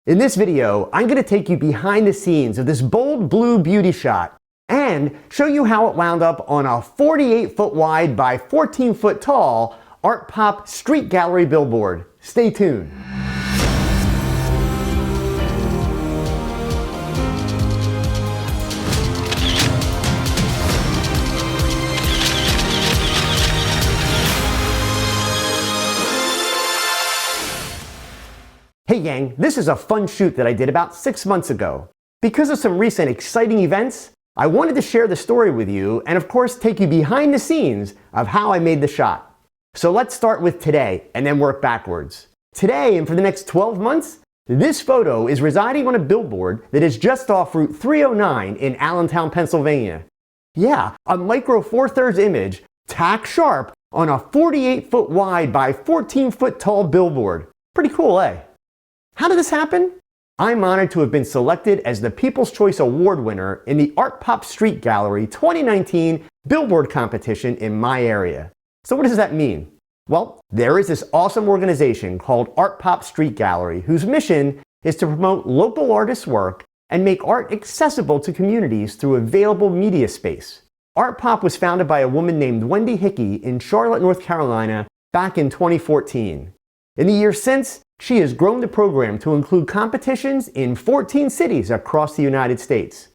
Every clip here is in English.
In this video, I'm going to take you behind the scenes of this bold blue beauty shot and show you how it wound up on a 48-foot wide by 14-foot tall ArtPop Street Gallery billboard. Stay tuned. Hey gang, this is a fun shoot that I did about 6 months ago. Because of some recent exciting events, I wanted to share the story with you and of course take you behind the scenes of how I made the shot. So let's start with today and then work backwards. Today and for the next 12 months, this photo is residing on a billboard that is just off Route 309 in Allentown, Pennsylvania. Yeah, a micro 4/3 image, tack sharp, on a 48-foot wide by 14-foot tall billboard. Pretty cool, eh? How did this happen? I'm honored to have been selected as the People's Choice Award winner in the ArtPop Street Gallery 2019 Billboard Competition in my area. So what does that mean? Well, there is this awesome organization called ArtPop Street Gallery whose mission is to promote local artists' work and make art accessible to communities through available media space. ArtPop was founded by a woman named Wendy Hickey in Charlotte, North Carolina back in 2014. In the years since, she has grown the program to include competitions in 14 cities across the United States.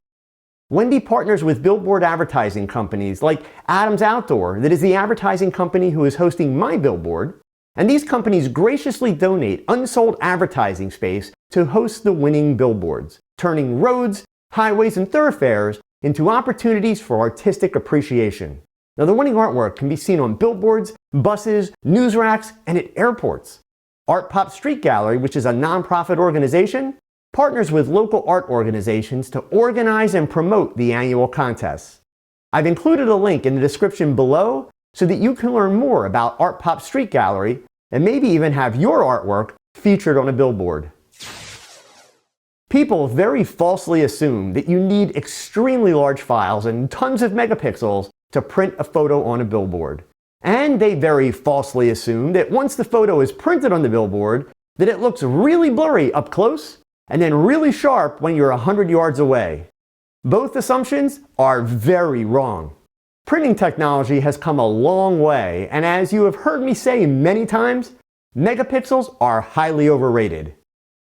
Wendy partners with billboard advertising companies like Adams Outdoor, that is the advertising company who is hosting my billboard, and these companies graciously donate unsold advertising space to host the winning billboards, turning roads, highways, and thoroughfares into opportunities for artistic appreciation. Now, the winning artwork can be seen on billboards, buses, news racks, and at airports. ArtPop Street Gallery, which is a nonprofit organization, partners with local art organizations to organize and promote the annual contests. I've included a link in the description below so that you can learn more about ArtPop Street Gallery and maybe even have your artwork featured on a billboard. People very falsely assume that you need extremely large files and tons of megapixels to print a photo on a billboard. And they very falsely assume that once the photo is printed on the billboard, that it looks really blurry up close and then really sharp when you're 100 yards away. Both assumptions are very wrong. Printing technology has come a long way, and as you have heard me say many times, megapixels are highly overrated.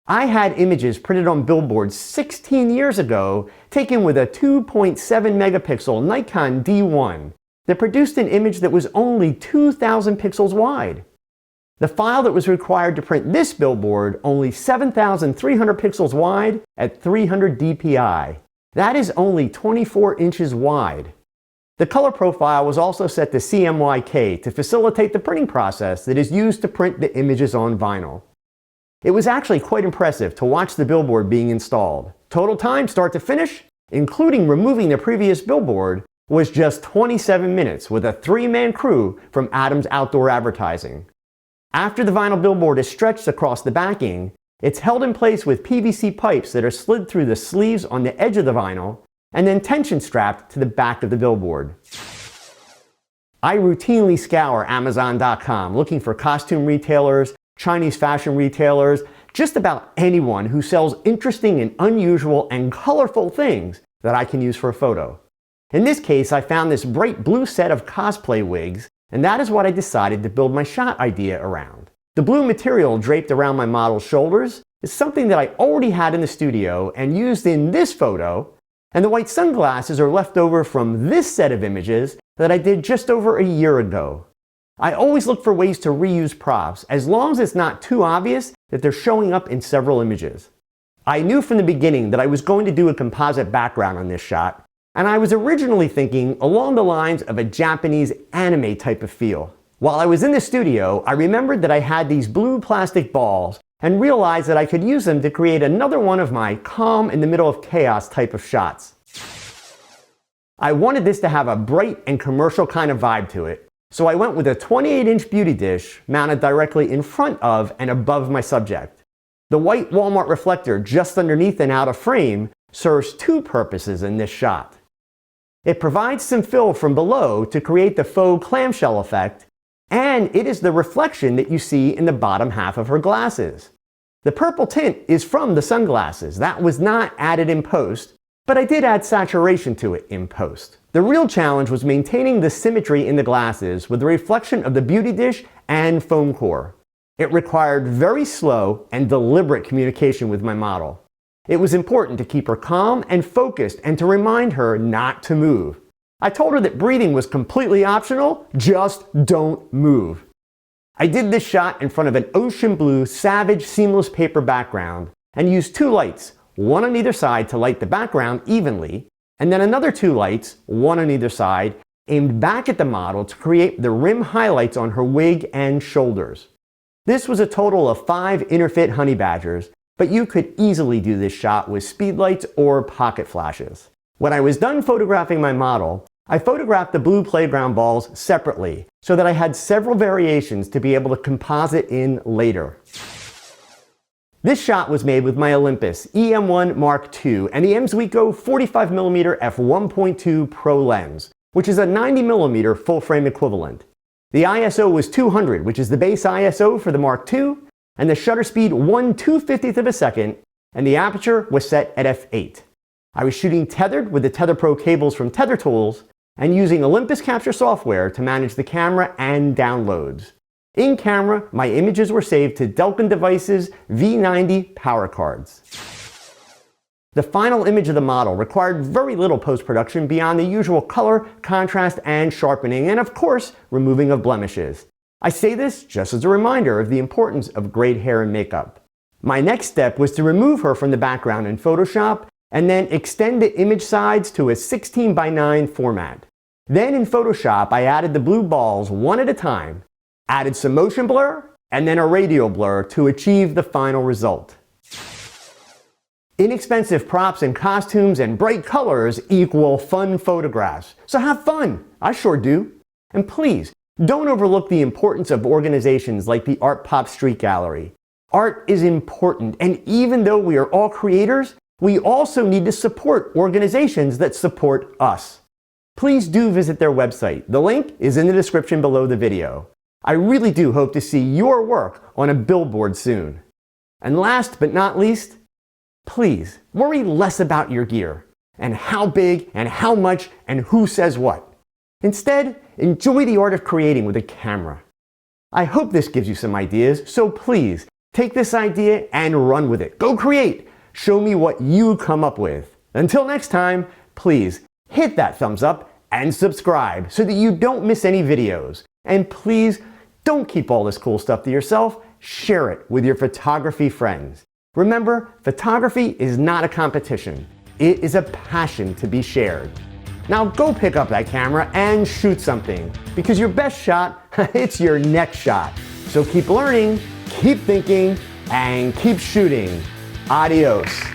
I had images printed on billboards 16 years ago taken with a 2.7 megapixel Nikon D1. That produced an image that was only 2,000 pixels wide. The file that was required to print this billboard only 7,300 pixels wide at 300 dpi. That is only 24 inches wide. The color profile was also set to CMYK to facilitate the printing process that is used to print the images on vinyl. It was actually quite impressive to watch the billboard being installed. Total time start to finish, including removing the previous billboard, was just 27 minutes with a 3-man crew from Adams Outdoor Advertising. After the vinyl billboard is stretched across the backing, it's held in place with PVC pipes that are slid through the sleeves on the edge of the vinyl and then tension strapped to the back of the billboard. I routinely scour Amazon.com looking for costume retailers, Chinese fashion retailers, just about anyone who sells interesting and unusual and colorful things that I can use for a photo. In this case, I found this bright blue set of cosplay wigs, and that is what I decided to build my shot idea around. The blue material draped around my model's shoulders is something that I already had in the studio and used in this photo, and the white sunglasses are left over from this set of images that I did just over a year ago. I always look for ways to reuse props, as long as it's not too obvious that they're showing up in several images. I knew from the beginning that I was going to do a composite background on this shot, and I was originally thinking along the lines of a Japanese anime type of feel. While I was in the studio, I remembered that I had these blue plastic balls and realized that I could use them to create another one of my calm in the middle of chaos type of shots. I wanted this to have a bright and commercial kind of vibe to it, so I went with a 28-inch beauty dish mounted directly in front of and above my subject. The white Walmart reflector just underneath and out of frame serves two purposes in this shot. It provides some fill from below to create the faux clamshell effect, and it is the reflection that you see in the bottom half of her glasses. The purple tint is from the sunglasses. That was not added in post, but I did add saturation to it in post. The real challenge was maintaining the symmetry in the glasses with the reflection of the beauty dish and foam core. It required very slow and deliberate communication with my model. It was important to keep her calm and focused and to remind her not to move. I told her that breathing was completely optional, just don't move. I did this shot in front of an ocean blue Savage seamless paper background and used 2 lights, one on either side to light the background evenly, and then another 2 lights, one on either side, aimed back at the model to create the rim highlights on her wig and shoulders. This was a total of 5 Interfit honey badgers, but you could easily do this shot with speed lights or pocket flashes. When I was done photographing my model, I photographed the blue playground balls separately so that I had several variations to be able to composite in later. This shot was made with my Olympus EM1 Mark II and the M.Zuiko 45mm f1.2 Pro lens, which is a 90mm full-frame equivalent. The ISO was 200, which is the base ISO for the Mark II, and the shutter speed 1/250th of a second, and the aperture was set at f8. I was shooting tethered with the Tether Pro cables from Tether Tools and using Olympus Capture software to manage the camera and downloads. In camera, my images were saved to Delkin Devices V90 power cards. The final image of the model required very little post-production beyond the usual color, contrast, and sharpening, and of course, removing of blemishes. I say this just as a reminder of the importance of great hair and makeup. My next step was to remove her from the background in Photoshop and then extend the image sides to a 16:9 format. Then in Photoshop, I added the blue balls one at a time, added some motion blur, and then a radial blur to achieve the final result. Inexpensive props and costumes and bright colors equal fun photographs. So have fun. I sure do. And please, don't overlook the importance of organizations like the ArtPop Street Gallery. Art is important, and even though we are all creators, we also need to support organizations that support us. Please do visit their website. The link is in the description below the video. I really do hope to see your work on a billboard soon. And last but not least, please worry less about your gear and how big and how much and who says what. Instead, enjoy the art of creating with a camera. I hope this gives you some ideas, so please take this idea and run with it. Go create. Show me what you come up with. Until next time, please hit that thumbs up and subscribe so that you don't miss any videos. And please don't keep all this cool stuff to yourself. Share it with your photography friends. Remember, photography is not a competition. It is a passion to be shared. Now go pick up that camera and shoot something, because your best shot, it's your next shot. So keep learning, keep thinking, and keep shooting. Adios.